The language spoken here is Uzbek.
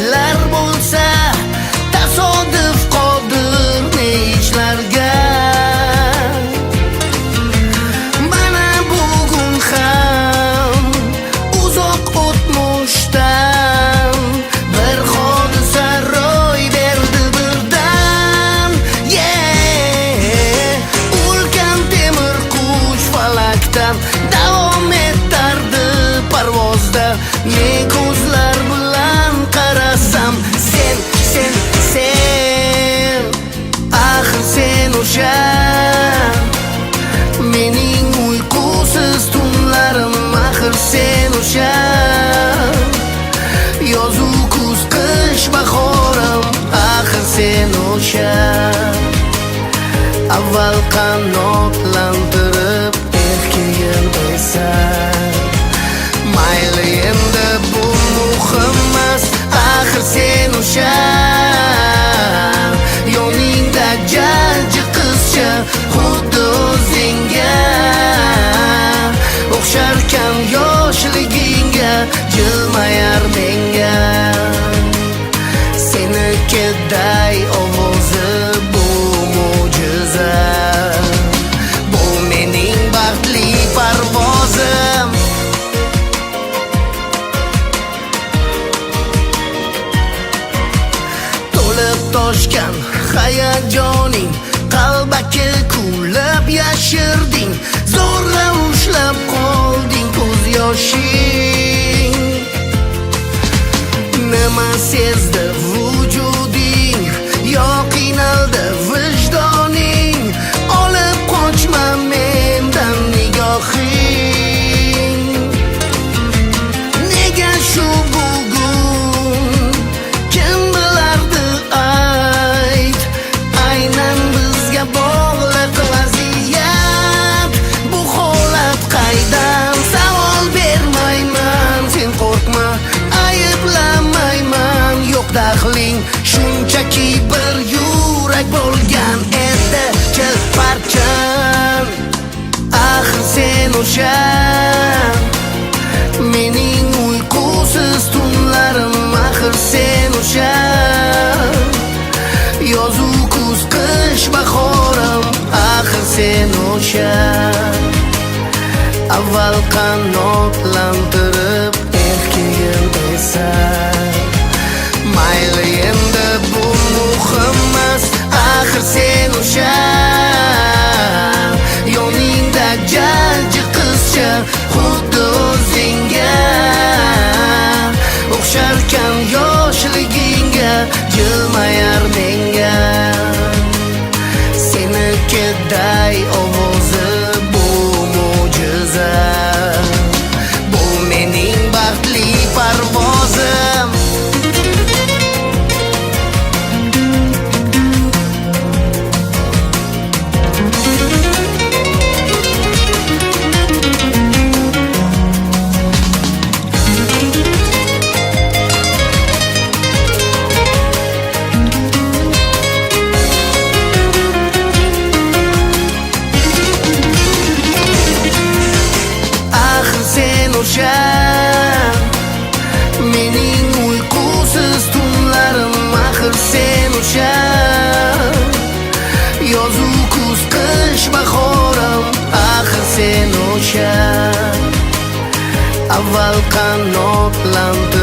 ishlar bo'lsa, tasodif qodir ne ishlarga. Mana bugun ham uzoq o'tmishdan bir hodisa ro'y berdi birdan. Ulkan temir qush falakdan davom etardi parvozda. Men ko'zlar bilan qarasam, sen axir sen o'sha mening uyqusiz tunlarim, axir sen o'sha yozu kuz qish bahorim, axir sen o'sha avval qanotlantirib erkagim esan. Mayli endi bu muhim emas, axir sen o'sha yoningda jajji qizcha, xuddi o'zingga o'xsharkan yoshligingga, jilmayar menga senikiday ovozi bu mo'jiza, bu mening baxtli parvozim. To'lib toshgan hayajoning qalbaki kulib yashirding, zo'rg'a ushlab qolding ko'z yoshing. Nima sezdi vujuding, yo qiynaldi vijdoning, olib qochma mendan nigohing. Nega shu bugun kim bilardi ayt, aynan bizga bog'liq vaziyat. Bu holat qaydan, savol bermayman, sen qo'rqma, ayblamayman, yo'q daxling. Shunchaki bir yurak bo'lgan edi chilparchan, axir sen o'sha mening uyqusiz tunlarim, axir sen o'sha yozu kuz qish bahorim, axir sen o'sha avval qanotlantirib erkagim esan. Mayli endi bu muhim emas, axir sen o'sha yoningda jajji qizcha, xuddi o'zingga o'xsharkan yoshligingga, jilmayar menga senikiday ovozi bu mo'jiza, bu mening baxtli parvozim. O'sha mening uyqusiz tunlarim, axir sen o'sha yozu kuz qish bahorim, axir sen o'sha avval qanotlantirib